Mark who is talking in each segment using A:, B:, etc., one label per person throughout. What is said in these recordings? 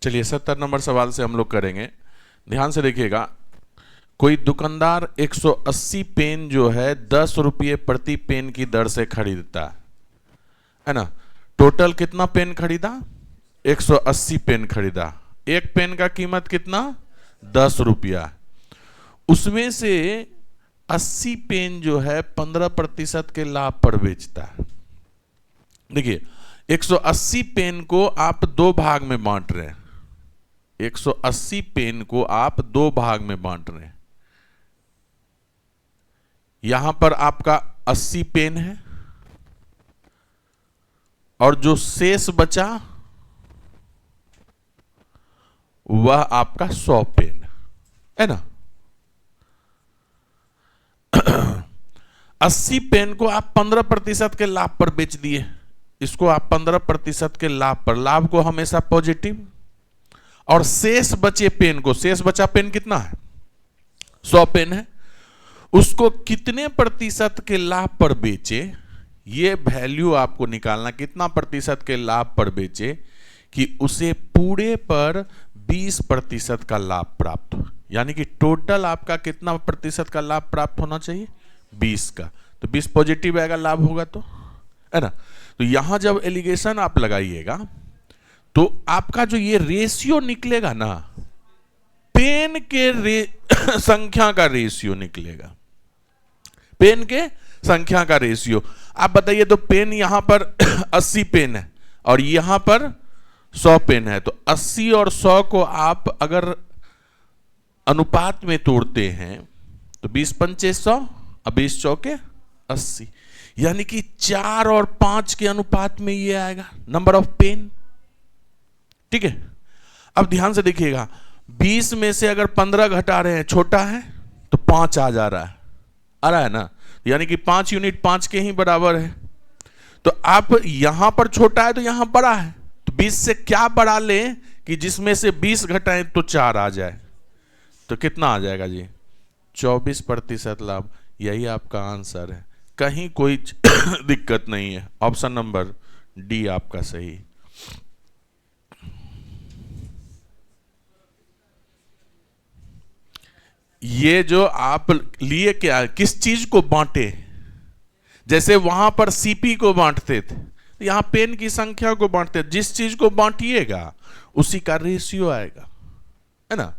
A: चलिए 70 नंबर सवाल से हम लोग करेंगे, ध्यान से देखिएगा। कोई दुकानदार 180 पेन जो है 10 रुपये प्रति पेन की दर से खरीदता है ना। टोटल कितना पेन खरीदा? 180 पेन खरीदा। एक पेन का कीमत कितना? 10 रुपया। उसमें से 80 पेन जो है 15% के लाभ पर बेचता है। देखिए 180 पेन को आप दो भाग में बांट रहे हैं। 180 पेन को आप दो भाग में बांट रहे हैं। यहां पर आपका 80 पेन है और जो शेष बचा वह आपका 100 पेन है ना। 80 पेन को आप 15% के लाभ पर बेच दिए। इसको आप 15% के लाभ पर, लाभ को हमेशा पॉजिटिव, और शेष बचे पेन को, शेष बचा पेन कितना है? 100 पेन है। उसको कितने प्रतिशत के लाभ पर बेचे, ये वैल्यू आपको निकालना, कितना प्रतिशत के लाभ पर बेचे कि उसे पूरे पर 20% का लाभ प्राप्त हो। यानी कि टोटल आपका कितना प्रतिशत का लाभ प्राप्त होना चाहिए? 20 का। तो 20 पॉजिटिव आएगा, लाभ होगा तो, है ना। तो यहां जब एलिगेशन आप लगाइएगा तो आपका जो ये रेशियो निकलेगा ना, पेन के संख्या का रेशियो निकलेगा। पेन के संख्या का रेशियो। आप बताइए तो पेन यहां पर 80 पेन है और यहां पर 100 पेन है, तो 80 और 100 को आप अगर अनुपात में तोड़ते हैं तो 20 पंचे 100 और 20 चौके 80, यानी कि 4 और 5 के अनुपात में ये आएगा नंबर ऑफ पेन। ठीक है। अब ध्यान से देखिएगा, 20 में से अगर 15 घटा रहे हैं, छोटा है तो 5 आ जा रहा है, आ रहा है ना। यानी कि 5 यूनिट 5 के ही बराबर है। तो आप यहां पर छोटा है तो यहां बड़ा है, तो 20 से क्या बड़ा लें कि जिसमें से 20 घटाएं तो 4 आ जाए, तो कितना आ जाएगा जी? 24% लाभ। यही आपका आंसर है, कहीं कोई दिक्कत नहीं है। ऑप्शन नंबर डी आपका सही। ये जो आप लिए क्या, किस चीज को बांटे? जैसे वहां पर सीपी को बांटते थे, यहां पेन की संख्या को बांटते। जिस चीज को बांटिएगा उसी का रेशियो आएगा, है ना।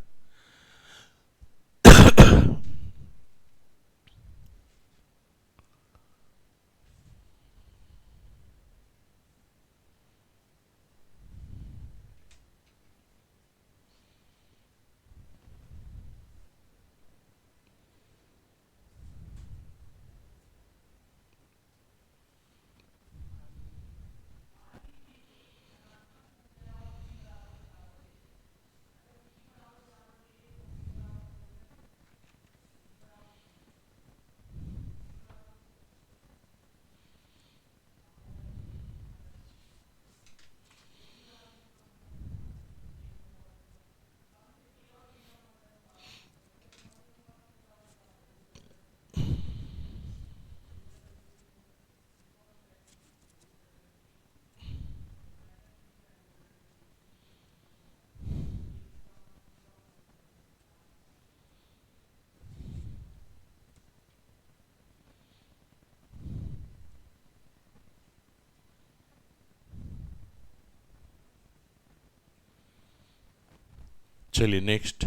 A: चलिए नेक्स्ट।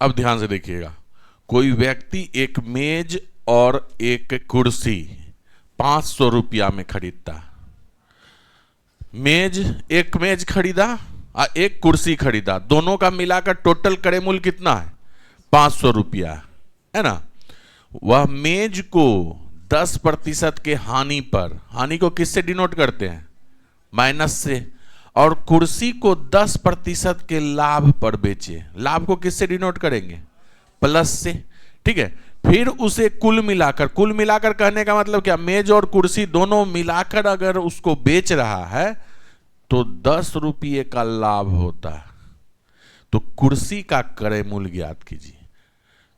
A: अब ध्यान से देखिएगा, कोई व्यक्ति एक मेज और एक कुर्सी 500 रुपया में खरीदता। एक मेज खरीदा और एक कुर्सी खरीदा, दोनों का मिलाकर टोटल क्रय मूल्य कितना है? 500 रुपया, है ना। वह मेज को 10% के हानि पर, हानि को किससे डिनोट करते हैं? माइनस से। और कुर्सी को 10% के लाभ पर बेचे, लाभ को किससे डिनोट करेंगे? प्लस से। ठीक है। फिर उसे कुल मिलाकर कहने का मतलब क्या? मेज और कुर्सी दोनों मिलाकर अगर उसको बेच रहा है तो 10 रुपये का लाभ होता है। तो कुर्सी का क्रय मूल्य ज्ञात कीजिए।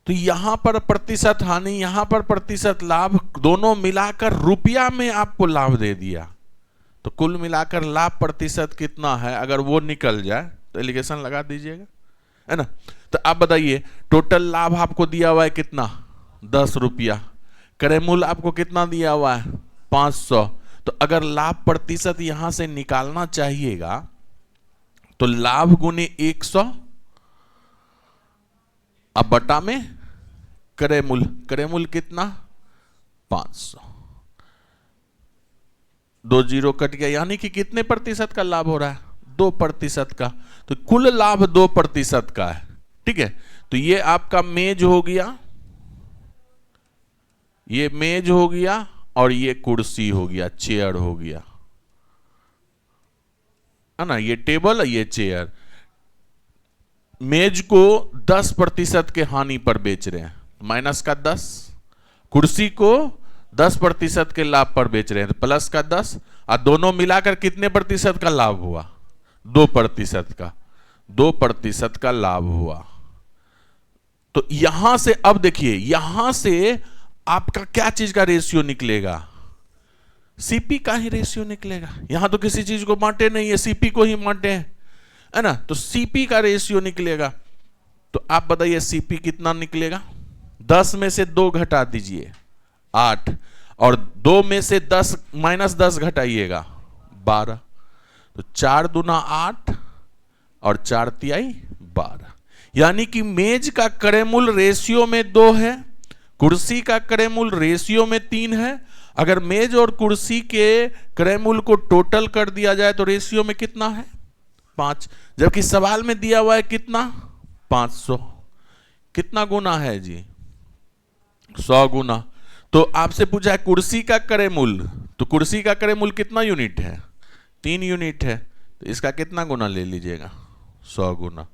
A: तो यहां पर प्रतिशत हानि, यहां पर प्रतिशत लाभ, दोनों मिलाकर रुपया में आपको लाभ दे दिया, तो कुल मिलाकर लाभ प्रतिशत कितना है, अगर वो निकल जाए तो एलिगेशन लगा दीजिएगा, है ना। तो आप बताइए, टोटल लाभ आपको दिया हुआ है कितना, 10 रुपया, क्रय मूल्य आपको कितना दिया हुआ है, 500। तो अगर लाभ प्रतिशत यहां से निकालना चाहिएगा तो लाभ गुने 100 अब बटा में क्रय मूल्य, क्रय मूल्य कितना 500, 2 जीरो कट गया, यानी कि कितने प्रतिशत का लाभ हो रहा है, 2% का। तो कुल लाभ 2% का है, ठीक है। तो ये आपका मेज हो गया, ये मेज हो गया, और ये कुर्सी हो गया, चेयर हो गया, है ना। ये टेबल, ये चेयर। मेज को 10% के हानि पर बेच रहे हैं, माइनस का 10, कुर्सी को 10% के लाभ पर बेच रहे हैं, तो प्लस का 10, और दोनों मिलाकर कितने प्रतिशत का लाभ हुआ, 2% का, 2% का लाभ हुआ। तो यहां से अब देखिए, यहां से आपका क्या चीज का रेशियो निकलेगा, सीपी का ही रेशियो निकलेगा। यहां तो किसी चीज को बांटे नहीं है, सीपी को ही बांटे हैं, है ना। तो सीपी का रेशियो निकलेगा। तो आप बताइए सीपी कितना निकलेगा, 10 में से 2 घटा दीजिए 8, और 2 में से 10 माइनस 10 घटाइएगा 12, तो 4 दूना 8 और 4 तिहाई 12, यानी कि मेज का क्रय मूल्य रेशियो में 2 है, कुर्सी का क्रय मूल्य रेशियो में 3 है। अगर मेज और कुर्सी के क्रय मूल्य को टोटल कर दिया जाए तो रेशियो में कितना है, 5, जबकि सवाल में दिया हुआ है कितना, 500। कितना गुना है जी, 100 गुना। तो आपसे पूछा है कुर्सी का क्रय मूल्य, तो कुर्सी का क्रय मूल्य कितना यूनिट है, 3 यूनिट है, तो इसका कितना गुना ले लीजिएगा, 100 गुना,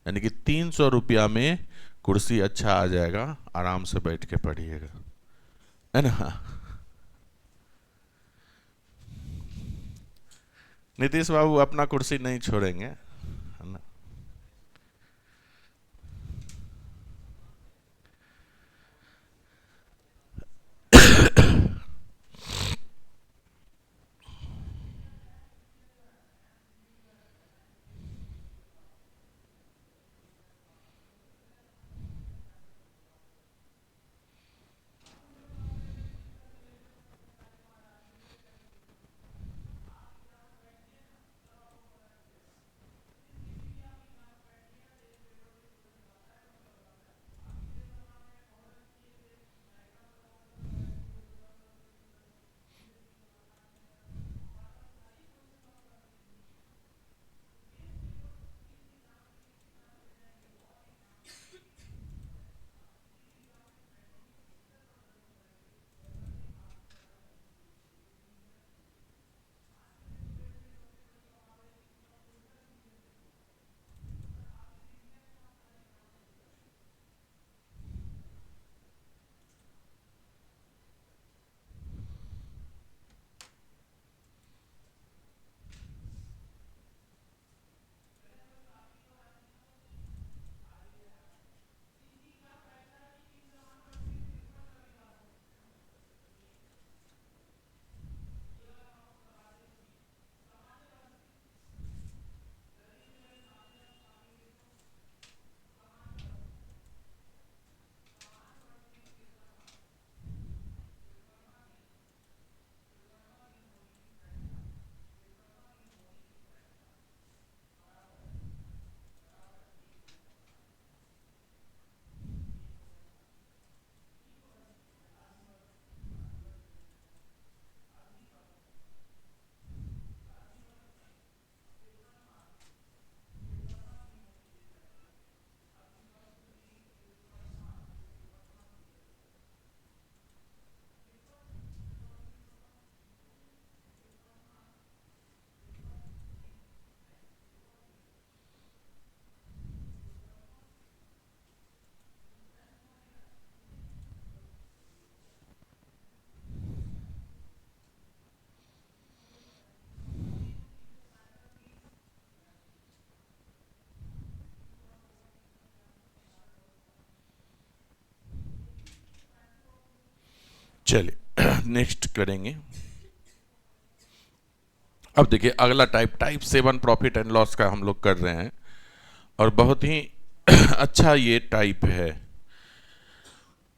A: यानी कि 300 रुपया में कुर्सी अच्छा आ जाएगा, आराम से बैठ के पढ़िएगा, है ना। नीतीश बाबू अपना कुर्सी नहीं छोड़ेंगे, है ना। चलिए नेक्स्ट करेंगे। अब देखिए अगला टाइप 7 प्रॉफिट एंड लॉस का हम लोग कर रहे हैं, और बहुत ही अच्छा ये टाइप है।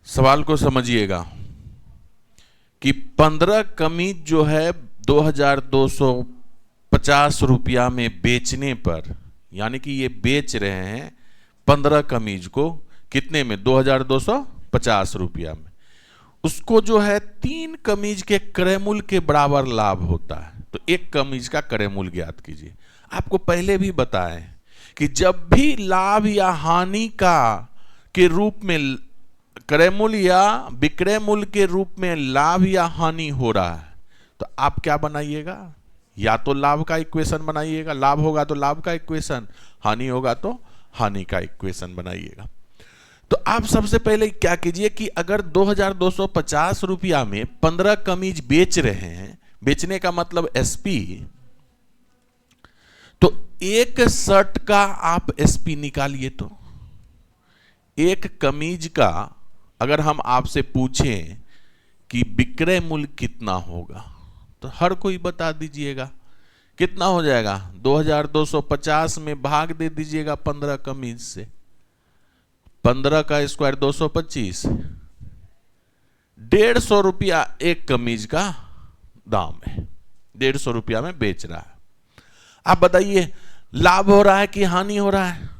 A: सवाल को समझिएगा कि 15 कमीज जो है 2250 रुपया में बेचने पर, यानी कि ये बेच रहे हैं 15 कमीज को कितने में, 2250 रुपया में, उसको जो है 3 कमीज के क्रय मूल्य के बराबर लाभ होता है। तो एक कमीज का क्रय मूल्य ज्ञात कीजिए। आपको पहले भी बताएं कि जब भी लाभ या हानि का के रूप में क्रय मूल्य या विक्रय मूल्य के रूप में लाभ या हानि हो रहा है, तो आप क्या बनाइएगा, या तो लाभ का इक्वेशन बनाइएगा, लाभ होगा तो लाभ का इक्वेशन, हानि होगा तो हानि का इक्वेशन बनाइएगा। तो आप सबसे पहले क्या कीजिए कि अगर 2250 रुपया में 15 कमीज बेच रहे हैं, बेचने का मतलब एसपी, तो एक शर्ट का आप एसपी निकालिए। तो एक कमीज का अगर हम आपसे पूछें कि विक्रय मूल्य कितना होगा, तो हर कोई बता दीजिएगा। कितना हो जाएगा, 2250 में भाग दे दीजिएगा 15 कमीज से, 15 का स्क्वायर 225, 150 रुपया एक कमीज का दाम है, 150 रुपया में बेच रहा है। आप बताइए लाभ हो रहा है कि हानि हो रहा है?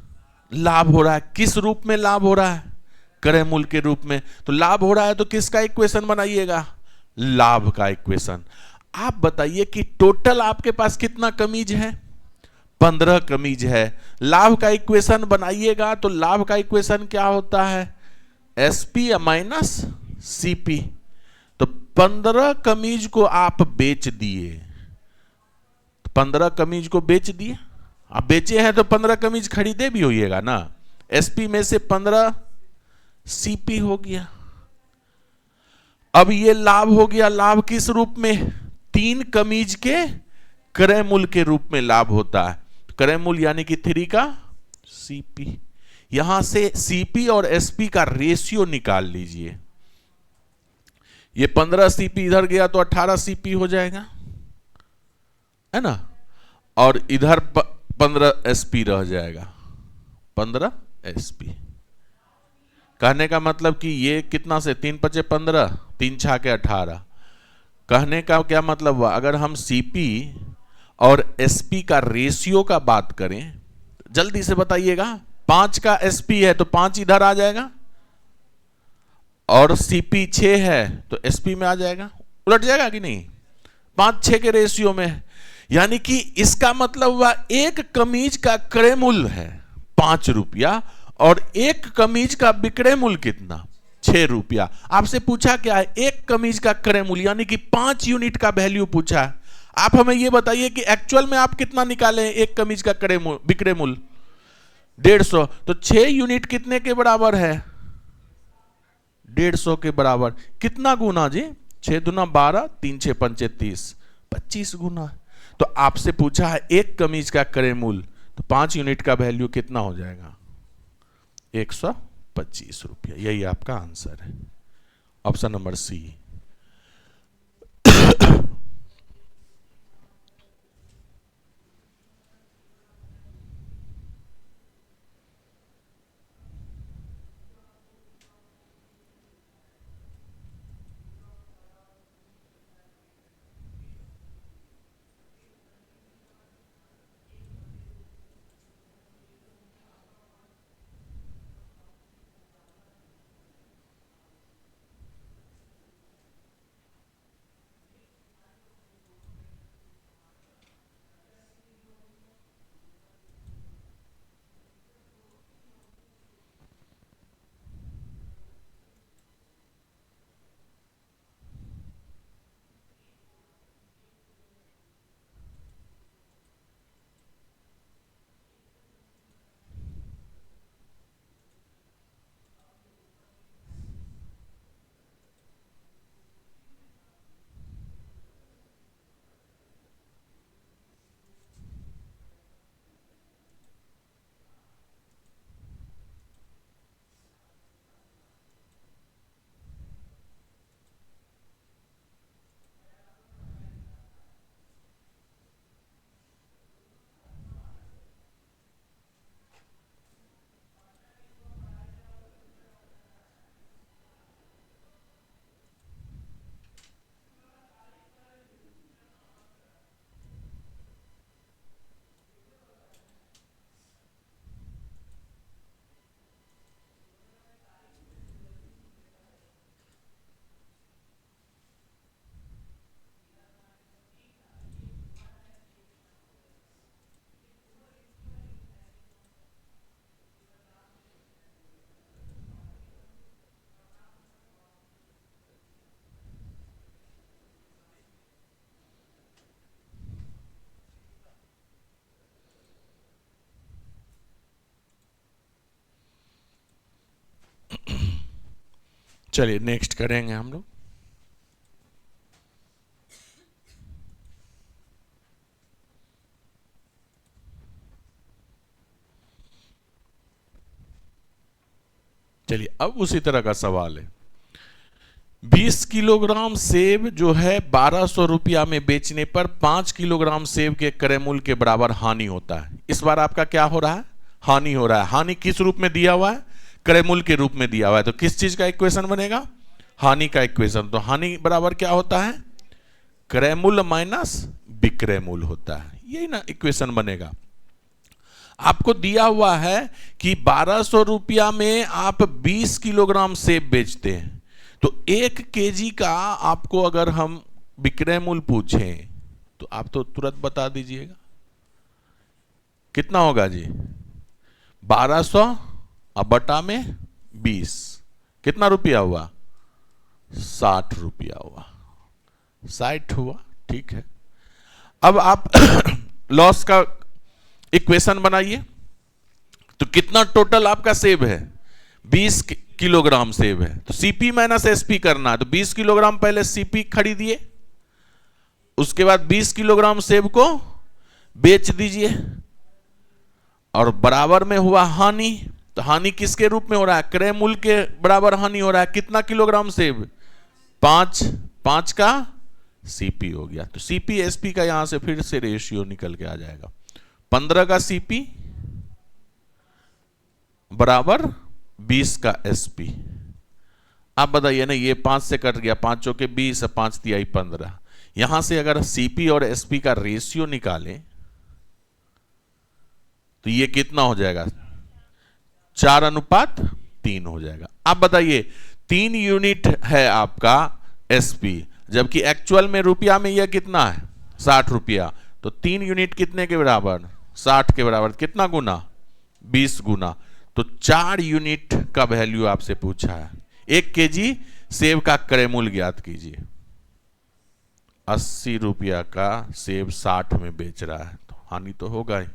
A: लाभ हो रहा है। किस रूप में लाभ हो रहा है? क्रय मूल्य के रूप में। तो लाभ हो रहा है तो किसका इक्वेशन बनाइएगा, लाभ का इक्वेशन। आप बताइए कि टोटल आपके पास कितना कमीज है, 15 कमीज है। लाभ का इक्वेशन बनाइएगा तो लाभ का इक्वेशन क्या होता है, एसपी माइनस सीपी। तो 15 कमीज को आप बेच दिए, 15 कमीज को बेच दिए। आप बेचे हैं तो 15 कमीज खरीदे भी होइएगा ना। एसपी में से 15 सीपी हो गया। अब ये लाभ हो गया। लाभ किस रूप में, 3 कमीज के क्रय मूल्य के रूप में लाभ होता है। क्रय मूल्य यानी कि 3 का सीपी। यहां से सीपी और एसपी का रेशियो निकाल लीजिए। ये 15 सीपी इधर गया तो 18 सीपी हो जाएगा, है ना, और इधर 15 एसपी रह जाएगा, 15 एसपी। कहने का मतलब कि ये कितना से 3 पचे 15, 3 छा के 18। कहने का क्या मतलब हुआ, अगर हम सीपी और एसपी का रेशियो का बात करें, जल्दी से बताइएगा, 5 का एसपी है तो 5 इधर आ जाएगा, और सीपी 6 है तो एसपी में आ जाएगा। उलट जाएगा कि नहीं, 5-6 के रेशियो में। यानी कि इसका मतलब हुआ एक कमीज का क्रय मूल्य है 5 रुपया, और एक कमीज का विक्रय मूल्य कितना, 6 रुपया। आपसे पूछा क्या है, एक कमीज का क्रय मूल्य, यानी कि 5 यूनिट का वैल्यू पूछा है। आप हमें यह बताइए कि एक्चुअल में आप कितना निकाले एक कमीज का विक्रय मूल्य, 150। तो 6 यूनिट कितने के बराबर है, 150 के बराबर। कितना गुना जी, 6 दूना 12, 3 6 पंचे 30, 25 गुना। तो आपसे पूछा है एक कमीज का क्रय मूल्य, तो 5 यूनिट का वैल्यू कितना हो जाएगा, 125 रुपया। यही आपका आंसर है, ऑप्शन नंबर सी। चलिए नेक्स्ट करेंगे हम लोग। चलिए अब उसी तरह का सवाल है। 20 किलोग्राम सेब जो है 1200 रुपया में बेचने पर 5 किलोग्राम सेब के क्रय मूल्य के बराबर हानि होता है। इस बार आपका क्या हो रहा है? हानि हो रहा है। हानि किस रूप में दिया हुआ है? क्रय मूल्य के रूप में दिया हुआ है। तो किस चीज का इक्वेशन बनेगा? हानि का इक्वेशन। तो हानि बराबर क्या होता है? क्रय मूल्य माइनस विक्रय मूल्य होता है। यही ना इक्वेशन बनेगा। आपको दिया हुआ है कि 1200 रुपया में आप 20 किलोग्राम सेब बेचते हैं, तो 1 केजी का आपको अगर हम विक्रय मूल्य पूछें तो आप तो तुरंत बता दीजिएगा कितना होगा जी? 1200 अब बटा में 20 कितना रुपया हुआ? 60 रुपया हुआ। 60 हुआ, ठीक है। अब आप लॉस का इक्वेशन बनाइए। तो कितना टोटल आपका सेब है? 20 किलोग्राम सेब है, तो सीपी माइनस एसपी करना है। तो 20 किलोग्राम पहले सीपी खरीदिए, उसके बाद 20 किलोग्राम सेब को बेच दीजिए, और बराबर में हुआ हानि। तो हानि किसके रूप में हो रहा है? क्रय मूल्य के बराबर हानि हो रहा है। कितना किलोग्राम सेब? 5। 5 का सीपी हो गया। तो सीपी एसपी का यहां से फिर से रेशियो निकल के आ जाएगा। 15 का सीपी बराबर 20 का एसपी। आप बताइए ना, ये 5 से कट गया, 5 चौके 20, 5 तिहाई 15। यहां से अगर सीपी और एसपी का रेशियो निकालें तो ये कितना हो जाएगा? 4:3 हो जाएगा। आप बताइए, 3 यूनिट है आपका एसपी, जबकि एक्चुअल में रुपया में यह कितना है? 60 रुपया। तो 3 यूनिट कितने के बराबर? 60 के बराबर। कितना गुना? 20 गुना। तो 4 यूनिट का वैल्यू आपसे पूछा है। 1 केजी सेब का क्रय मूल्य ज्ञात कीजिए। 80 रुपया का सेब 60 में बेच रहा है, तो हानि तो होगा ही।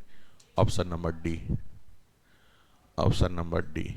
A: Option number D. Option number D.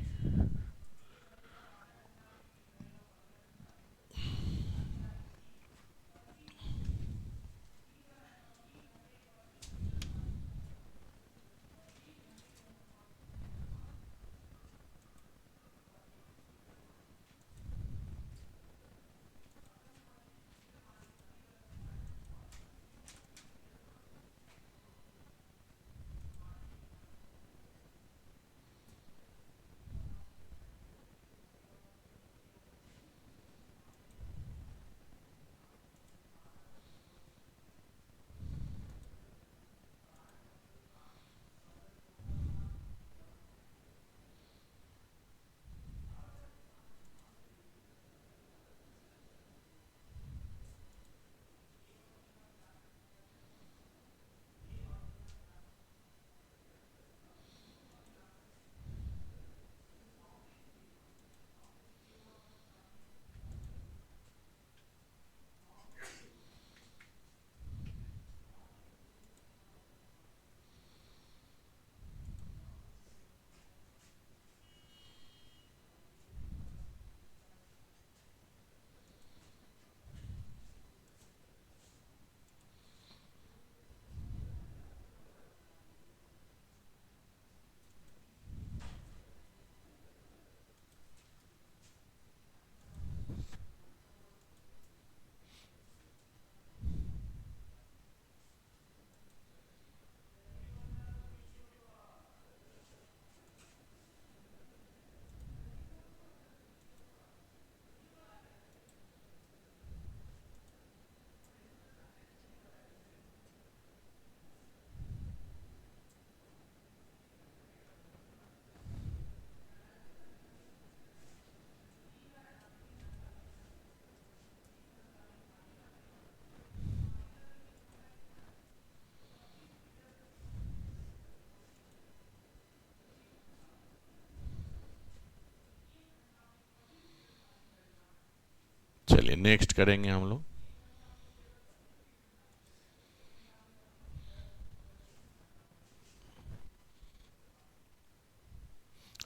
A: चलिए नेक्स्ट करेंगे हम लोग।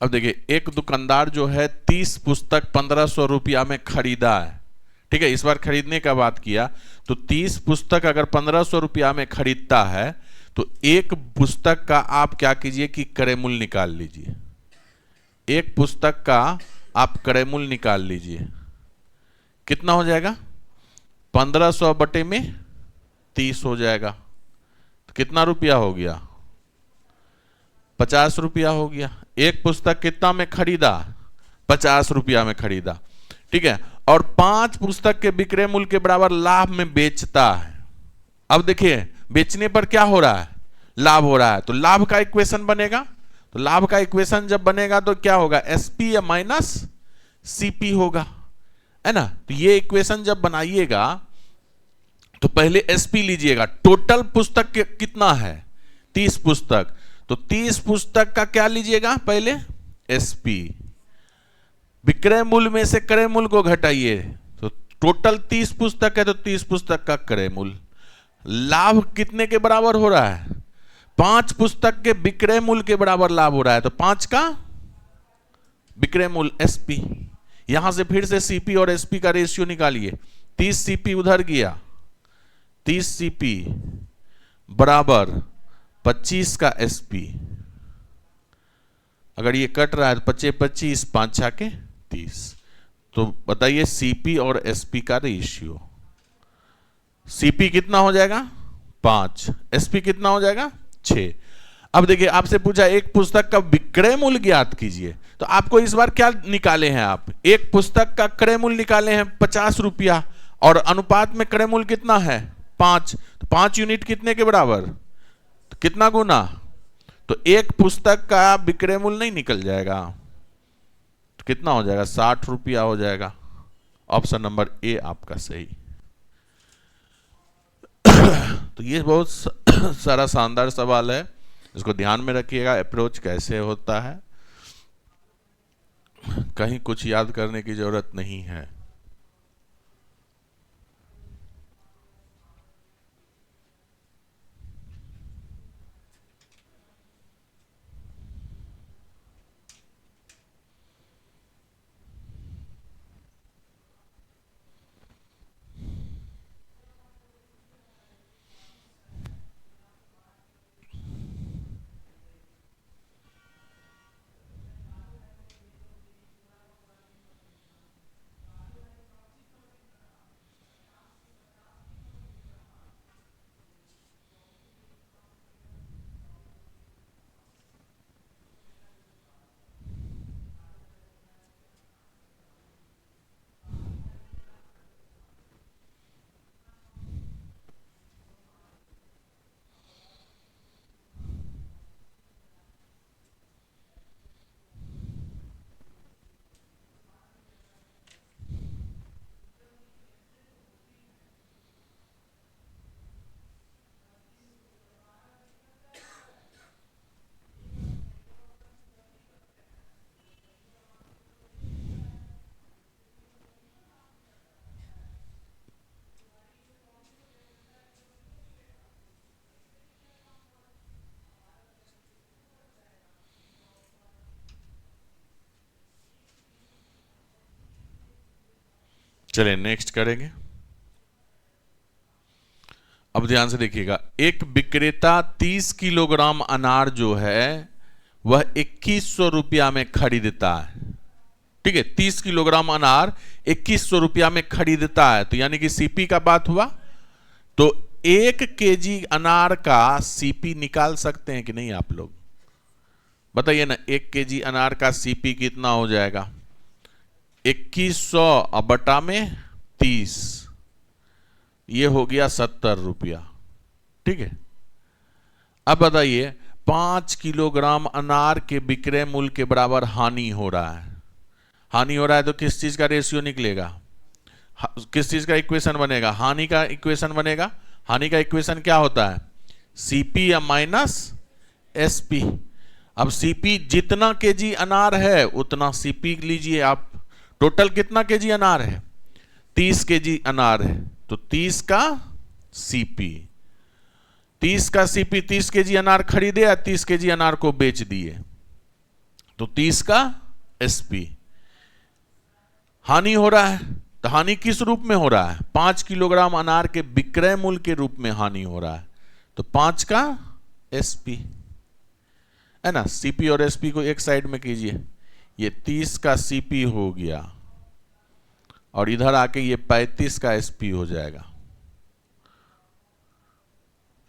A: अब देखिए, एक दुकानदार जो है 30 पुस्तक 1500 रुपया में खरीदा है, ठीक है, इस बार खरीदने का बात किया, तो 30 पुस्तक अगर 1500 रुपया में खरीदता है तो एक पुस्तक का आप क्या कीजिए कि क्रय मूल्य निकाल लीजिए। एक पुस्तक का आप क्रय मूल्य निकाल लीजिए, कितना हो जाएगा? 1500 बटे में 30 हो जाएगा, तो कितना रुपया हो गया? 50 रुपया हो गया। एक पुस्तक कितना में खरीदा? 50 रुपया में खरीदा, ठीक है, और 5 पुस्तक के विक्रय मूल्य के बराबर लाभ में बेचता है। अब देखिए, बेचने पर क्या हो रहा है? लाभ हो रहा है, तो लाभ का इक्वेशन बनेगा। तो लाभ का इक्वेशन जब बनेगा तो क्या होगा? एसपी या माइनस सीपी होगा, है ना। तो ये इक्वेशन जब बनाइएगा तो पहले एसपी लीजिएगा। टोटल पुस्तक कितना है? 30 पुस्तक, तो 30 पुस्तक का क्या लीजिएगा? पहले एसपी। विक्रय मूल्य में से क्रय मूल्य को घटाइए, तो टोटल 30 पुस्तक है तो 30 पुस्तक का क्रय मूल्य। लाभ कितने के बराबर हो रहा है? 5 पुस्तक के विक्रय मूल्य के बराबर लाभ हो रहा है, तो 5 का विक्रय मूल्य एसपी। यहां से फिर से सीपी और एसपी का रेशियो निकालिए। 30 सीपी उधर गया, 30 सीपी बराबर 25 का एसपी। अगर ये कट रहा है तो 25 25, 5 6 के 30। तो बताइए सीपी और एसपी का रेशियो। सीपी कितना हो जाएगा? 5। एसपी कितना हो जाएगा? 6। अब देखिए, आपसे पूछा एक पुस्तक का विक्रय मूल्य ज्ञात कीजिए, तो आपको इस बार क्या निकाले हैं आप? एक पुस्तक का क्रय मूल्य निकाले हैं 50 रुपया, और अनुपात में क्रय मूल्य कितना है? 5। तो 5 यूनिट कितने के बराबर? तो कितना गुना? तो एक पुस्तक का विक्रय मूल्य नहीं निकल जाएगा, तो कितना हो जाएगा? 60 रुपया हो जाएगा। ऑप्शन नंबर ए आपका सही। तो ये बहुत सारा शानदार सवाल है, इसको ध्यान में रखिएगा। अप्रोच कैसे होता है, कहीं कुछ याद करने की जरूरत नहीं है। चलिए नेक्स्ट करेंगे। अब ध्यान से देखिएगा, एक विक्रेता 30 किलोग्राम अनार जो है वह 2100 रुपया में खरीदता है, ठीक है। 30 किलोग्राम अनार 2100 रुपया में खरीदता है, तो यानी कि सीपी का बात हुआ। तो 1 केजी अनार का सीपी निकाल सकते हैं कि नहीं आप लोग? बताइए ना, 1 केजी अनार का सीपी कितना हो जाएगा? 2100 बटा में 30, ये हो गया 70 रुपया, ठीक है। अब बताइए, 5 किलोग्राम अनार के विक्रय मूल्य के बराबर हानि हो रहा है। हानि हो रहा है तो किस चीज का रेशियो निकलेगा? किस चीज का इक्वेशन बनेगा? हानि का इक्वेशन बनेगा। हानि का इक्वेशन क्या होता है? सीपी या माइनस एसपी। अब सीपी जितना केजी अनार है उतना सीपी लीजिए आप। टोटल कितना केजी अनार है? 30 केजी अनार है, तो 30 का सीपी। 30 का सीपी, 30 केजी अनार खरीदे या 30 केजी अनार को बेच दिए, तो 30 का एसपी। हानि हो रहा है, तो हानि किस रूप में हो रहा है? 5 किलोग्राम अनार के विक्रय मूल्य के रूप में हानि हो रहा है, तो 5 का एसपी है ना। सीपी और एसपी को एक साइड में कीजिए, ये 30 का सीपी हो गया और इधर आके ये 35 का एसपी हो जाएगा।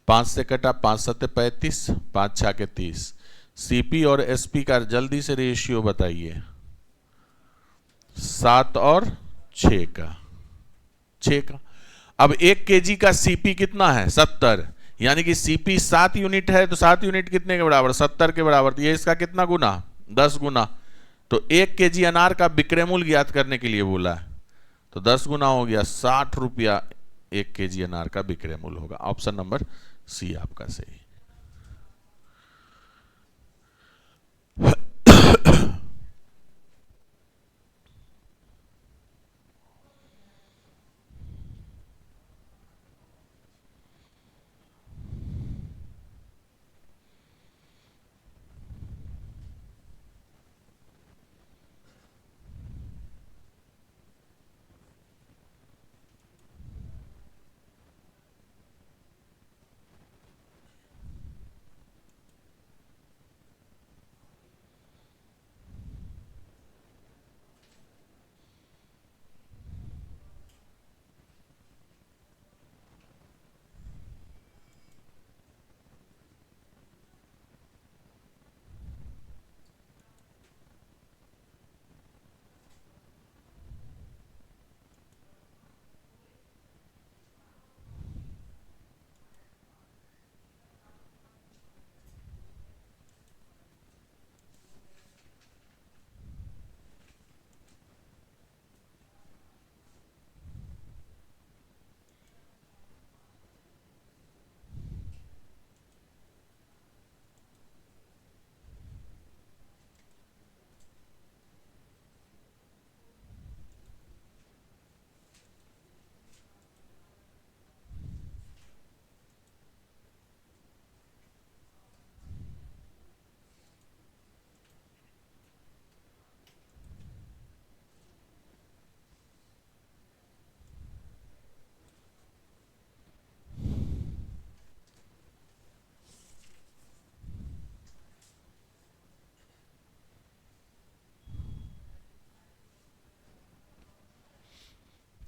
A: 5 से कटा, 5 सत्ते 35, 5 छा के 30। सीपी और एसपी का जल्दी से रेशियो बताइए। 7 और 6 का, 6 का। अब 1 केजी का सीपी कितना है? 70, यानी कि सीपी 7 यूनिट है, तो 7 यूनिट कितने के बराबर? 70 के बराबर। तो ये इसका कितना गुना? 10 गुना। तो 1 केजी अनार का विक्रय मूल्य ज्ञात करने के लिए बोला है, तो 10 गुना हो गया, 60 रुपया 1 केजी अनार का विक्रय मूल्य होगा। ऑप्शन नंबर सी आपका सही।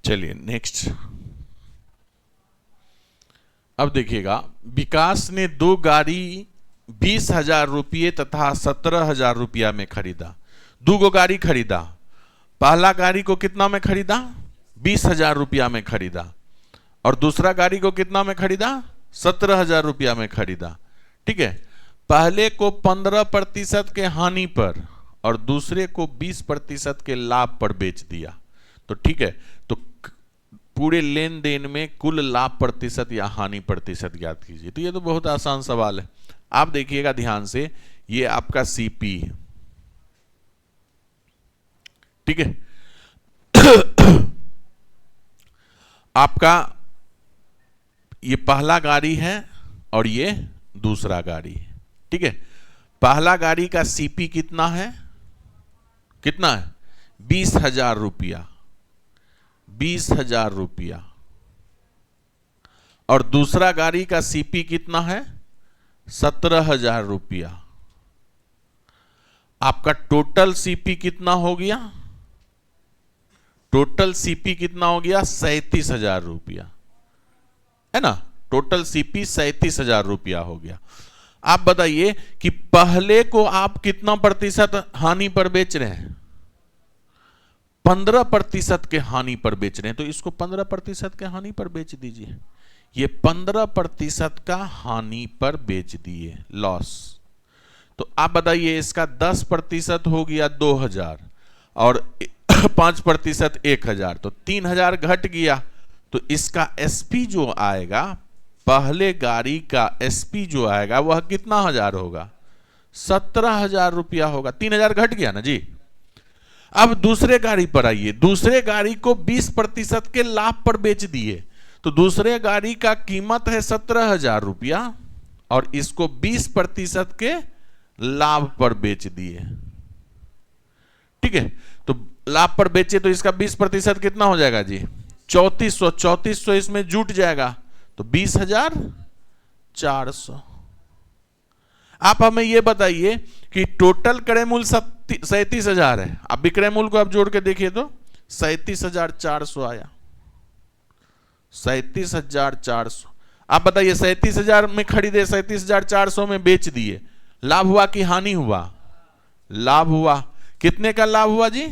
A: चलिए नेक्स्ट। अब देखिएगा, विकास ने 2 गाड़ी 20,000 रुपये तथा 17,000 रुपया में खरीदा। 2 गाड़ी खरीदा। पहला गाड़ी को कितना में खरीदा? 20,000 रुपया में खरीदा। और दूसरा गाड़ी को कितना में खरीदा? 17,000 रुपया में खरीदा। ठीक है। पहले को 15% के हानि पर और दूसरे को 20% के लाभ पर बेच दिया। तो ठीक है, तो पूरे लेन देन में कुल लाभ प्रतिशत या हानि प्रतिशत ज्ञात कीजिए। तो ये तो बहुत आसान सवाल है। आप देखिएगा ध्यान से, ये आपका सीपी है, ठीक है। आपका ये पहला गाड़ी है और ये दूसरा गाड़ी है, ठीक है। पहला गाड़ी का सीपी कितना है? कितना है? 20,000 रुपया, 20,000 रुपया। और दूसरा गाड़ी का सीपी कितना है? 17,000 रुपया। आपका टोटल सीपी कितना हो गया? टोटल सीपी कितना हो गया? 37,000 रुपया, है ना। टोटल सीपी 37,000 रुपया हो गया। आप बताइए कि पहले को आप कितना प्रतिशत हानि पर बेच रहे हैं? 15% के हानि पर बेच रहे हैं, तो इसको 15% के हानि पर बेच दीजिए। ये 15% का हानि पर बेच दिए, लॉस। तो आप बताइए, इसका 10% हो गया 2,000 और 5% 1,000, तो 3,000 घट गया। तो इसका एसपी जो आएगा, पहले गाड़ी का एसपी जो आएगा वह कितना हजार होगा? 17,000 रुपया होगा। 3,000 घट गया ना जी। अब दूसरे गाड़ी पर आइए। दूसरे गाड़ी को 20% के लाभ पर बेच दिए, तो दूसरे गाड़ी का कीमत है 17,000 रुपया और इसको 20% के लाभ पर बेच दिए। ठीक है, तो लाभ पर बेचे तो इसका 20% कितना हो जाएगा जी? 3400। 3400 इसमें जुट जाएगा तो 20,400। आप हमें यह बताइए कि टोटल क्रय मूल्य 37,000 है, अब विक्रय मूल्य को आप जोड़ के देखिए तो 37,400 आया। 37,400। आप बताइए 37,000 में खरीदे, 37,400 में बेच दिए, लाभ हुआ कि हानि हुआ? लाभ हुआ। कितने का लाभ हुआ जी?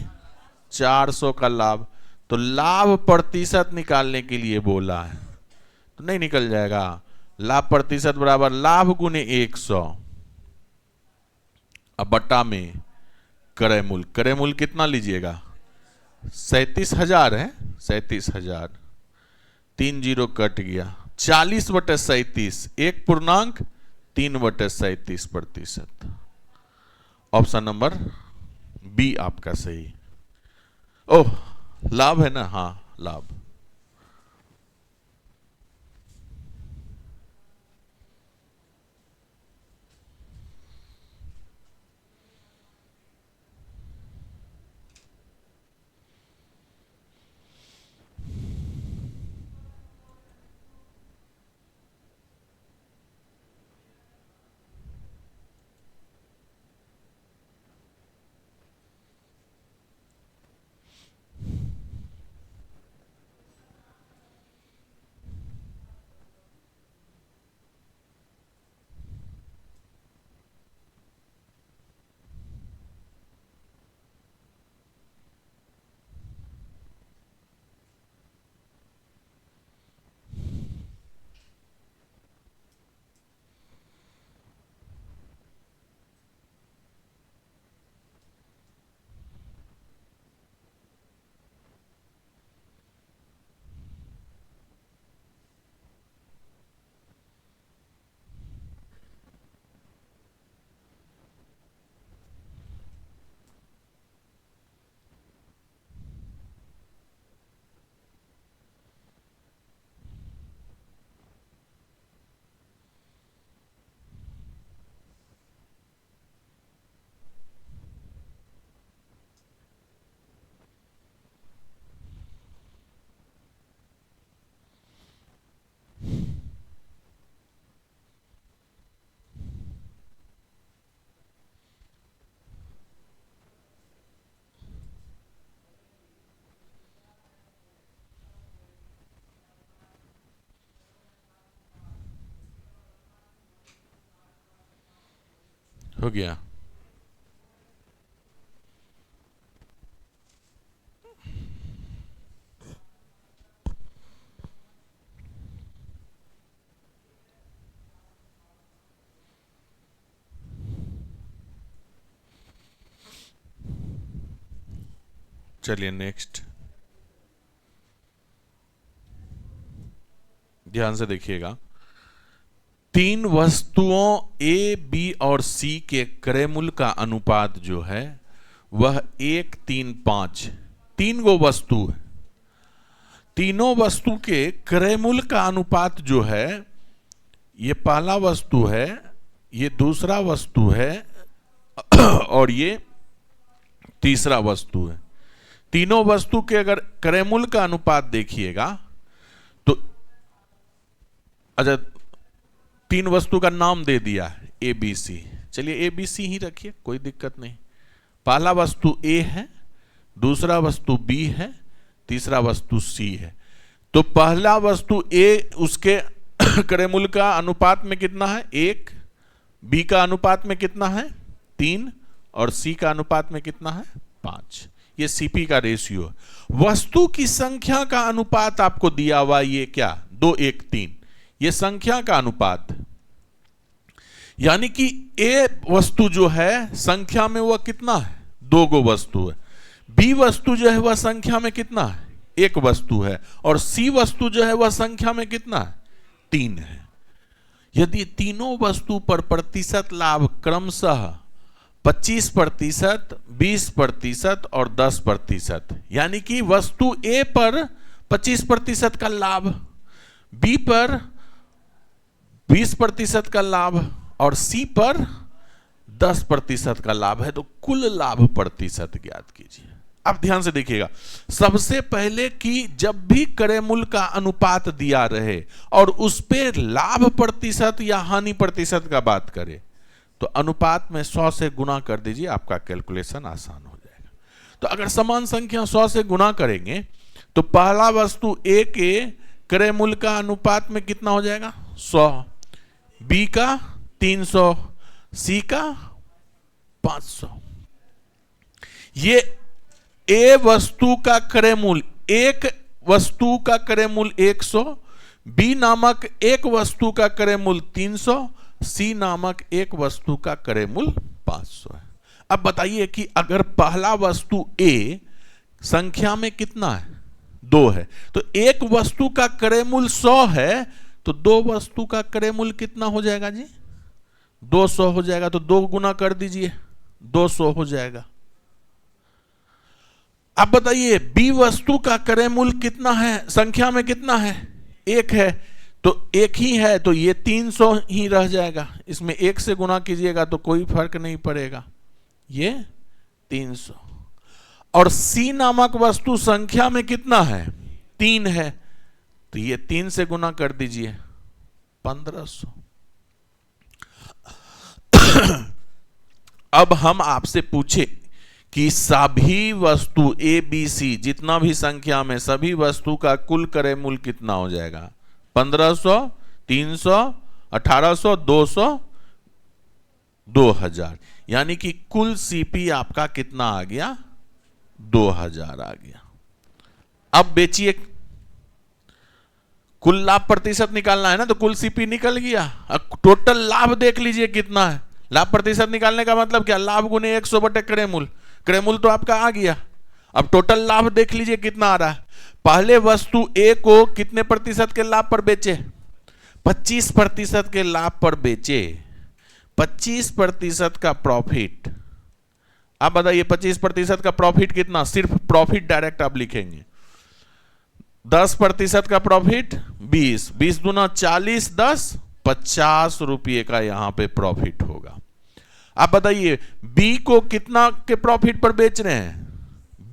A: 400 का लाभ। तो लाभ प्रतिशत निकालने के लिए बोला है तो नहीं निकल जाएगा। लाभ प्रतिशत बराबर लाभ गुने 100 अब बट्टा में क्रय मूल्य। क्रय मूल्य कितना लीजिएगा? 37,000 है, 37,000। 3 जीरो कट गया, 40/37, 1.3/37%। ऑप्शन नंबर बी आपका सही। ओह, लाभ है ना? हाँ, लाभ। हो गया। चलिए नेक्स्ट, ध्यान से देखिएगा। 3 वस्तुओं ए, बी और सी के क्रय मूल्य का अनुपात जो है वह 1, 3, 5। 3 गो वस्तु है, तीनों वस्तु के क्रय मूल्य का अनुपात जो है, ये पहला वस्तु है, ये दूसरा वस्तु है और ये तीसरा वस्तु है। तीनों वस्तु के अगर क्रय मूल्य का अनुपात देखिएगा तो अच्छा, 3 वस्तु का नाम दे दिया है ए बी सी, चलिए ए बी सी ही रखिए, कोई दिक्कत नहीं। पहला वस्तु ए है, दूसरा वस्तु बी है, तीसरा वस्तु सी है। तो पहला वस्तु ए, उसके क्रय मूल्य का अनुपात में कितना है? 1, बी का अनुपात में कितना है? 3 और सी का अनुपात में कितना है? 5। ये सीपी का रेशियो है। वस्तु की संख्या का अनुपात आपको दिया हुआ, ये क्या? 2, 1, 3, ये संख्या का अनुपात, यानी कि ए वस्तु जो है संख्या में वह कितना है? 2 गो वस्तु है। बी वस्तु जो है वह संख्या में कितना है? 1 वस्तु है। और सी वस्तु जो है वह संख्या में कितना है? 3 है। यदि तीनों वस्तु पर प्रतिशत लाभ क्रमशः 25%, 20% और 10%, यानी कि वस्तु ए पर 25% का लाभ, बी पर 20% का लाभ और सी पर 10% का लाभ है, तो कुल लाभ प्रतिशत ज्ञात कीजिए। अब ध्यान से देखिएगा, सबसे पहले कि जब भी क्रय मूल्य का अनुपात दिया रहे और उस पे लाभ प्रतिशत या हानि प्रतिशत का बात करें, तो अनुपात में 100 से गुना कर दीजिए, आपका कैलकुलेशन आसान हो जाएगा। तो अगर समान संख्या 100 से गुना करेंगे तो पहला वस्तु ए के क्रय मूल्य का अनुपात में कितना हो जाएगा? 100, बी का 300, सी का 500। ये ए वस्तु का क्रय मूल्य, एक वस्तु का क्रय मूल्य 100, बी नामक एक वस्तु का क्रय मूल्य 300, सी नामक एक वस्तु का क्रय मूल्य 500 है। अब बताइए कि अगर पहला वस्तु ए संख्या में कितना है? 2 है, तो एक वस्तु का क्रय मूल्य 100 है, तो दो वस्तु का क्रय मूल्य कितना हो जाएगा जी? 200 हो जाएगा। तो 2 गुना कर दीजिए, 200 हो जाएगा। अब बताइए बी वस्तु का क्रय मूल्य कितना है? संख्या में कितना है? 1 है, तो एक ही है, तो ये 300 ही रह जाएगा। इसमें 1 से गुना कीजिएगा तो कोई फर्क नहीं पड़ेगा, ये 300। और सी नामक वस्तु संख्या में कितना है? 3 है, तो ये 3 से गुना कर दीजिए, 1500। अब हम आपसे पूछे कि सभी वस्तु ए बी सी जितना भी संख्या में सभी वस्तु का कुल क्रय मूल्य कितना हो जाएगा? 1500, 300, 1800, 200, 2000। यानी कि कुल सीपी आपका कितना आ गया? 2000 आ गया। अब बेचिए, कुल लाभ प्रतिशत निकालना है ना, तो कुल सीपी निकल गया। अब टोटल लाभ देख लीजिए कितना है। लाभ प्रतिशत निकालने का मतलब क्या? लाभ गुने 100 बटे क्रय मूल्य। क्रय मूल्य तो आपका आ गया। अब टोटल लाभ देख लीजिए कितना आ रहा है। पहले वस्तु ए को कितने प्रतिशत के लाभ पर बेचे? 25% के लाभ पर बेचे, 25% का प्रॉफिट। आप बताइए 25% का प्रॉफिट कितना? सिर्फ प्रॉफिट डायरेक्ट आप लिखेंगे। 10% का प्रॉफिट 20, 20 दूना 40, 10 50 रुपये का यहां पे प्रॉफिट होगा। आप बताइए बी को कितना के प्रॉफिट पर बेच रहे हैं?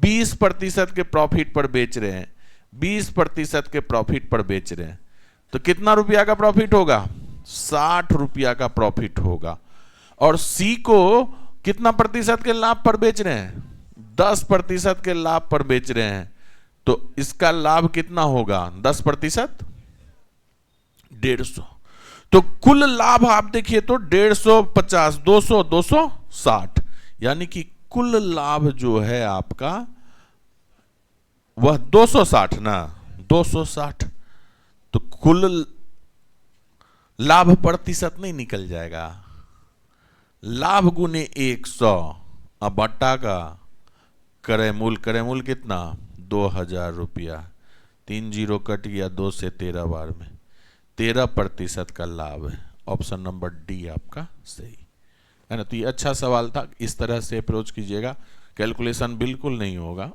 A: 20% के प्रॉफिट पर बेच रहे हैं, 20% के प्रॉफिट पर बेच रहे हैं, तो कितना रुपया का प्रॉफिट होगा? 60 रुपया का प्रॉफिट होगा। और सी को कितना प्रतिशत के लाभ पर बेच रहे हैं? 10% के लाभ पर बेच रहे हैं, तो इसका लाभ कितना होगा? 10%, 150। तो कुल लाभ आप देखिए तो 150, 200, 260, यानी कि कुल लाभ जो है आपका वह 260 ना, 260। तो कुल लाभ प्रतिशत नहीं निकल जाएगा? लाभ गुने 100, अब बट्टा का क्रय मूल्य कितना? 2000 रुपया। 3 जीरो कट गया 2 से 13 बार में, 13% का लाभ है। ऑप्शन नंबर डी आपका सही है ना। तो ये अच्छा सवाल था, इस तरह से अप्रोच कीजिएगा, कैलकुलेशन बिल्कुल नहीं होगा।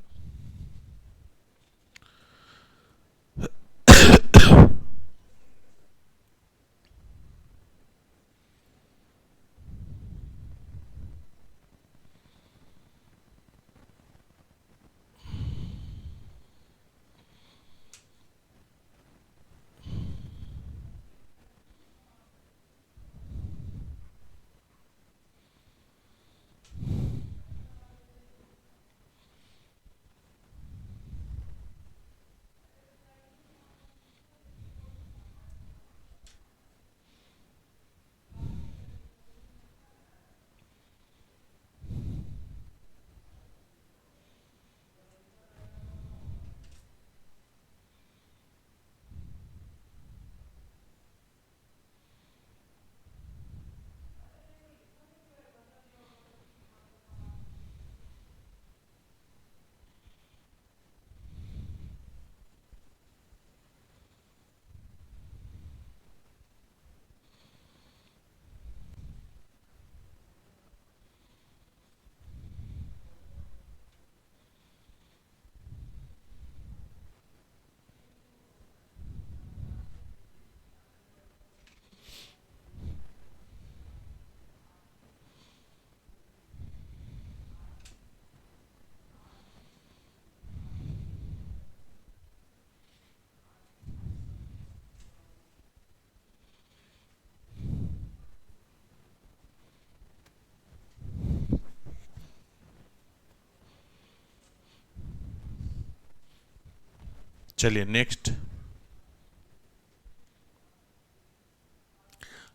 A: चलिए नेक्स्ट।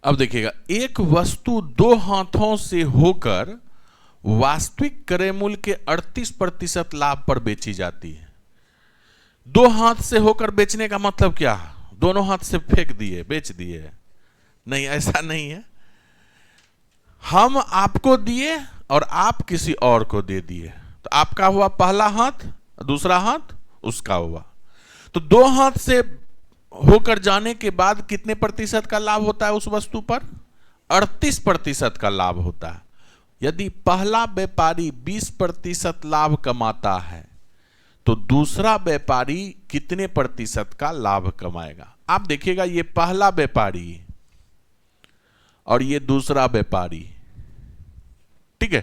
A: अब देखिएगा, एक वस्तु दो हाथों से होकर वास्तविक क्रय मूल्य के 38% लाभ पर बेची जाती है। दो हाथ से होकर बेचने का मतलब क्या? दोनों हाथ से फेंक दिए बेच दिए? नहीं, ऐसा नहीं है। हम आपको दिए और आप किसी और को दे दिए, तो आपका हुआ पहला हाथ, दूसरा हाथ उसका हुआ। तो दो हाथ से होकर जाने के बाद कितने प्रतिशत का लाभ होता है उस वस्तु पर? 38% का लाभ होता है। यदि पहला व्यापारी 20% लाभ कमाता है तो दूसरा व्यापारी कितने प्रतिशत का लाभ कमाएगा? आप देखिएगा, ये पहला व्यापारी और ये दूसरा व्यापारी, ठीक है।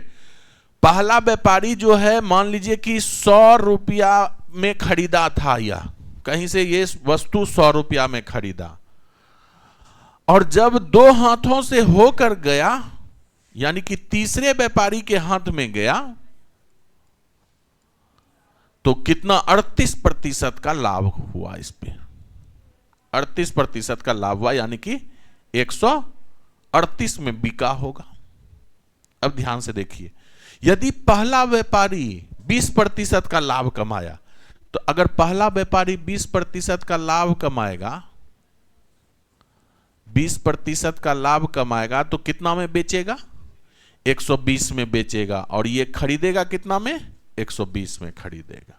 A: पहला व्यापारी जो है, मान लीजिए कि 100 रुपया में खरीदा था, या कहीं से ये वस्तु 100 रुपया में खरीदा, और जब दो हाथों से होकर गया, यानी कि तीसरे व्यापारी के हाथ में गया, तो कितना? 38% का लाभ हुआ इस पे। 38% का लाभ हुआ, यानी कि 138 में बिका होगा। अब ध्यान से देखिए, यदि पहला व्यापारी 20% का लाभ कमाया, तो अगर पहला व्यापारी 20% का लाभ कमाएगा, 20% का लाभ कमाएगा, तो कितना में बेचेगा? 120 में बेचेगा। और ये खरीदेगा कितना में? 120 में खरीदेगा।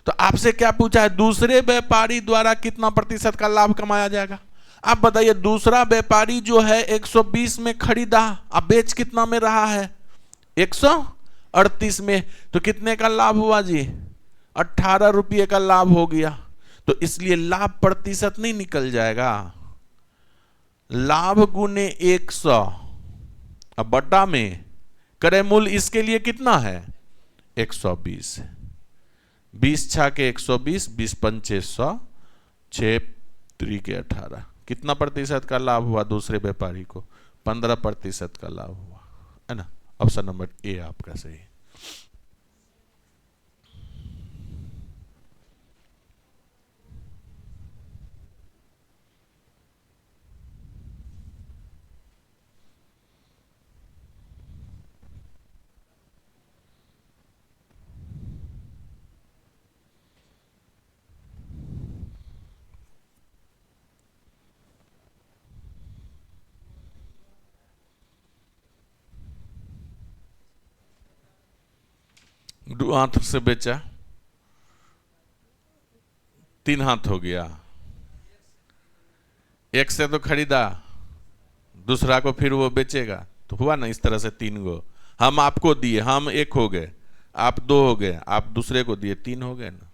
A: तो आपसे क्या पूछा है? दूसरे व्यापारी द्वारा कितना प्रतिशत का लाभ कमाया जाएगा? आप बताइए, दूसरा व्यापारी जो है 120 में खरीदा, अब बेच कितना में रहा है? 138 में। तो कितने का लाभ हुआ जी? 18 रुपये का लाभ हो गया। तो इसलिए लाभ प्रतिशत नहीं निकल जाएगा, लाभ गुने 100 अब बटा में क्रय मूल्य इसके लिए कितना है? 120। 20 छा के 120, 20 पंचे 100, 6 3 के 18। कितना प्रतिशत का लाभ हुआ दूसरे व्यापारी को? 15% का लाभ हुआ, है ना। ऑप्शन नंबर ए आपका सही। दो हाथ से बेचा, 3 हाथ हो गया। एक से तो खरीदा, दूसरा को फिर वो बेचेगा, तो हुआ ना इस तरह से 3 गो। हम आपको दिए, हम 1 हो गए, आप 2 हो गए, आप दूसरे को दिए 3 हो गए ना।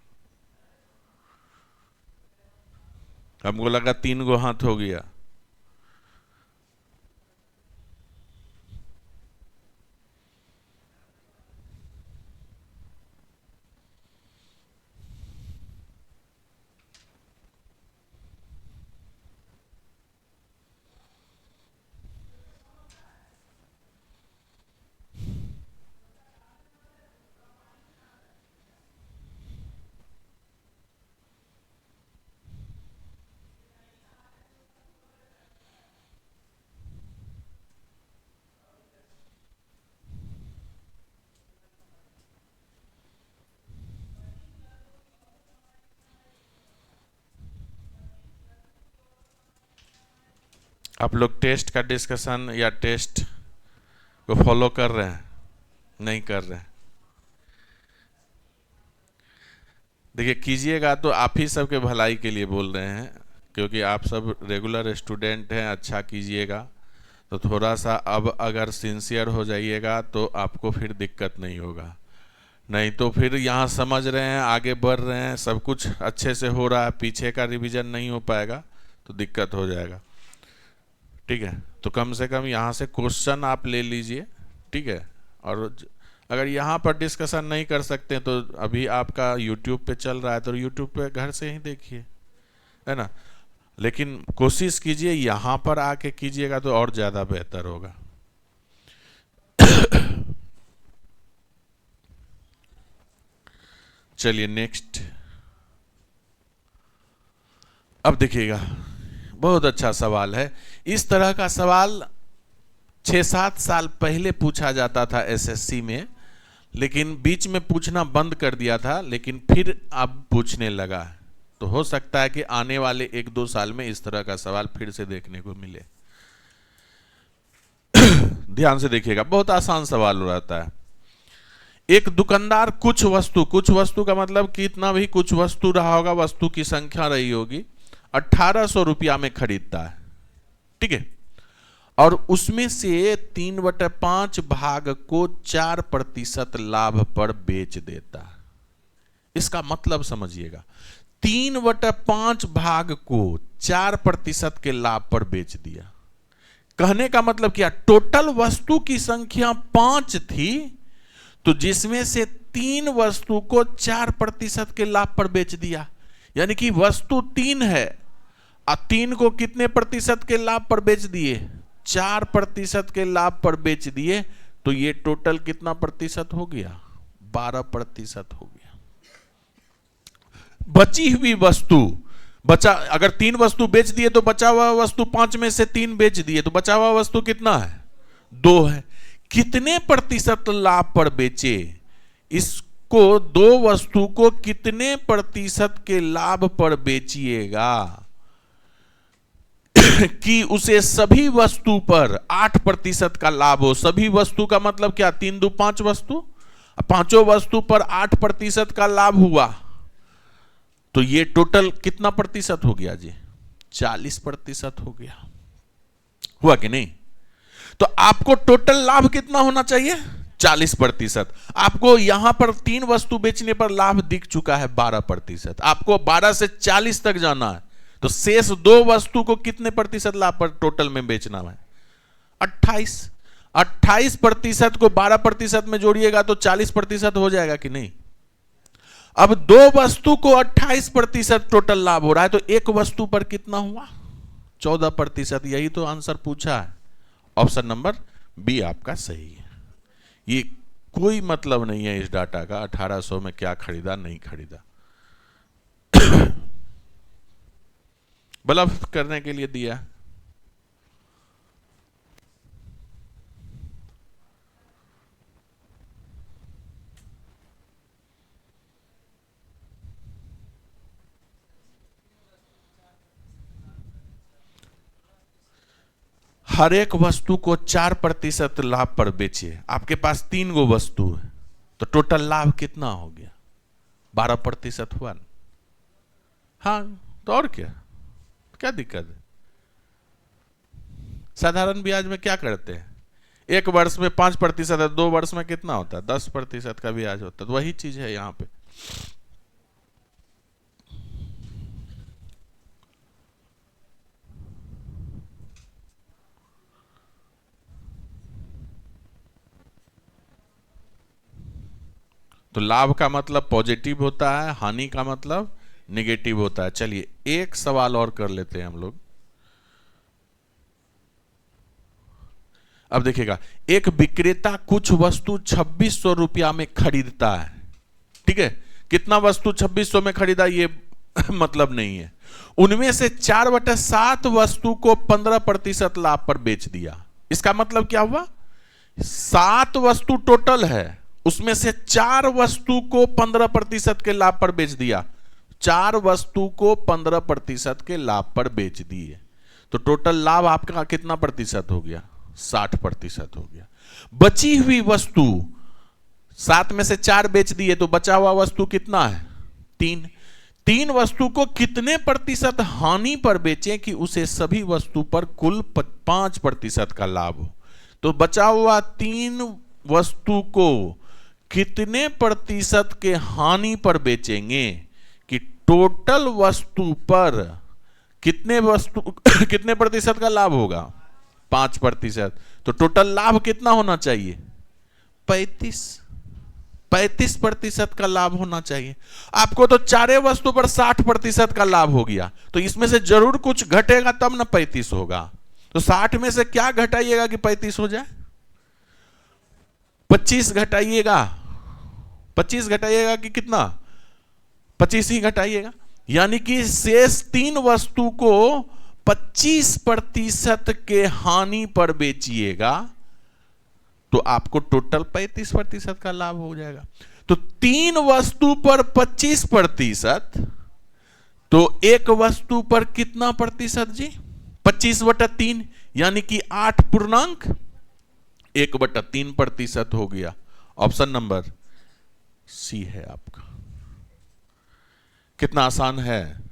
A: हमको लगा 3 गो हाथ हो गया। आप लोग टेस्ट का डिस्कशन या टेस्ट को फॉलो कर रहे हैं? नहीं कर रहे हैं? देखिए, कीजिएगा तो आप ही सबके भलाई के लिए बोल रहे हैं, क्योंकि आप सब रेगुलर स्टूडेंट हैं। अच्छा कीजिएगा, तो थोड़ा सा अब अगर सिंसियर हो जाइएगा तो आपको फिर दिक्कत नहीं होगा। नहीं तो फिर यहाँ समझ रहे हैं, आगे बढ़ रहे हैं, सब कुछ अच्छे से हो रहा है, पीछे का रिवीजन नहीं हो पाएगा तो दिक्कत हो जाएगा। ठीक है, तो कम से कम यहाँ से क्वेश्चन आप ले लीजिए, ठीक है। और अगर यहाँ पर डिस्कशन नहीं कर सकते तो अभी आपका यूट्यूब पे चल रहा है, तो यूट्यूब पे घर से ही देखिए, है ना। लेकिन कोशिश कीजिए यहाँ पर आके कीजिएगा तो और ज़्यादा बेहतर होगा। चलिए नेक्स्ट। अब देखिएगा, बहुत अच्छा सवाल है। इस तरह का सवाल 6-7 साल पहले पूछा जाता था एसएससी में, लेकिन बीच में पूछना बंद कर दिया था, लेकिन फिर अब पूछने लगा। तो हो सकता है कि आने वाले 1-2 साल में इस तरह का सवाल फिर से देखने को मिले। ध्यान से देखिएगा, बहुत आसान सवाल रहता है। एक दुकानदार कुछ वस्तु का मतलब कितना भी कुछ वस्तु रहा होगा, वस्तु की संख्या रही होगी, 1800 रुपया में खरीदता है, ठीक है, और उसमें से 3/5 भाग को 4% लाभ पर बेच देता है। इसका मतलब समझिएगा, 3/5 भाग को 4% के लाभ पर बेच दिया। कहने का मतलब क्या, टोटल वस्तु की संख्या 5 थी, तो जिसमें से 3 वस्तु को 4% के लाभ पर बेच दिया। यानी कि वस्तु 3 है और 3 को कितने प्रतिशत के लाभ पर बेच दिए, 4% के लाभ पर बेच दिए। तो ये टोटल कितना प्रतिशत हो गया, 12% हो गया। बची हुई वस्तु, अगर 3 वस्तु बेच दिए तो बचा हुआ वस्तु 5 में से 3 बेच दिए, तो बचा हुआ वस्तु कितना है, 2 है। कितने प्रतिशत लाभ पर बेचे, इसको 2 वस्तु को कितने प्रतिशत के लाभ पर बेचिएगा कि उसे सभी वस्तु पर 8% का लाभ हो। सभी वस्तु का मतलब क्या, 3 2 5 वस्तु, 5 वस्तु पर 8% का लाभ हुआ, तो ये टोटल कितना प्रतिशत हो गया जी, 40% हो गया। हुआ कि नहीं? तो आपको टोटल लाभ कितना होना चाहिए, 40%। आपको यहां पर 3 वस्तु बेचने पर लाभ दिख चुका है 12%। आपको 12 से 40 तक जाना है, तो शेष 2 वस्तु को कितने प्रतिशत लाभ पर टोटल में बेचना है, 28। 28% को 12% में जोड़िएगा तो 40% हो जाएगा कि नहीं। अब 2 वस्तु को 28% टोटल लाभ हो रहा है, तो एक वस्तु पर कितना हुआ, 14%। यही तो आंसर पूछा है। ऑप्शन नंबर बी आपका सही है। ये कोई मतलब नहीं है इस डाटा का 1800 में क्या खरीदा नहीं खरीदा। ब्लफ करने के लिए दिया। हर एक वस्तु को 4% लाभ पर बेचिए। आपके पास 3 गो वस्तु है, तो टोटल लाभ कितना हो गया, 12% हुआ ना। हाँ, तो और क्या दिक्कत है। साधारण ब्याज में क्या करते हैं, 1 वर्ष में 5% है, 2 वर्ष में कितना होता है, 10% का ब्याज होता है। तो वही चीज है यहां पे। तो लाभ का मतलब पॉजिटिव होता है, हानि का मतलब नेगेटिव होता है। चलिए एक सवाल और कर लेते हैं हम लोग। अब देखिएगा, एक विक्रेता कुछ वस्तु 2600 रुपया में खरीदता है, ठीक है। कितना वस्तु 2600 में खरीदा ये मतलब नहीं है। उनमें से 4/7 वस्तु को 15% लाभ पर बेच दिया। इसका मतलब क्या हुआ, 7 वस्तु टोटल है, उसमें से 4 वस्तु को 15% के लाभ पर बेच दिया। 4 वस्तु को 15% के लाभ पर बेच दिए, तो टोटल लाभ आपका कितना प्रतिशत हो गया, 60% हो गया। बची हुई वस्तु 7 में से 4 बेच दिए, तो बचा हुआ वस्तु कितना है, 3। 3 वस्तु को कितने प्रतिशत हानि पर बेचें कि उसे सभी वस्तु पर कुल 5% का लाभ हो। तो बचा हुआ 3 वस्तु को कितने प्रतिशत के हानि पर बेचेंगे कि टोटल वस्तु पर कितने प्रतिशत का लाभ होगा, 5%। तो टोटल लाभ कितना होना चाहिए, 35% का लाभ होना चाहिए। आपको तो 4 वस्तु पर 60% का लाभ हो गया, तो इसमें से जरूर कुछ घटेगा तब ना 35 होगा। तो 60 में से क्या घटाइएगा कि 35 हो जाए, 25 घटाइएगा। 25 घटाइएगा कि कितना, 25 ही घटाइएगा। यानी कि शेष 3 वस्तु को 25% के हानि पर बेचिएगा तो आपको टोटल 35% का लाभ हो जाएगा। तो 3 वस्तु पर 25%, तो एक वस्तु पर कितना प्रतिशत जी? 25/3, यानी कि 8.1/3% हो गया। ऑप्शन नंबर सी है आपका। कितना आसान है।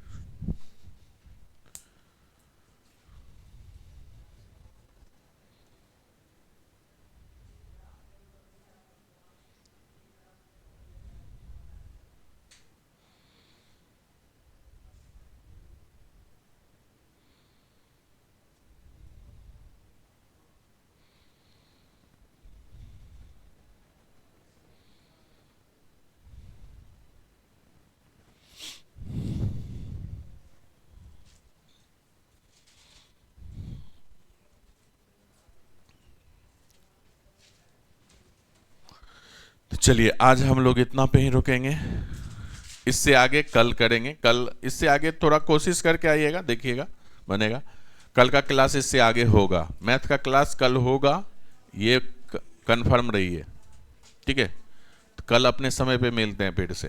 A: चलिए आज हम लोग इतना पे ही रुकेंगे, इससे आगे कल करेंगे। कल इससे आगे थोड़ा कोशिश करके आइएगा, देखिएगा बनेगा। कल का क्लास इससे आगे होगा, मैथ का क्लास कल होगा, ये कंफर्म रही है, ठीक है। तो कल अपने समय पे मिलते हैं फिर से।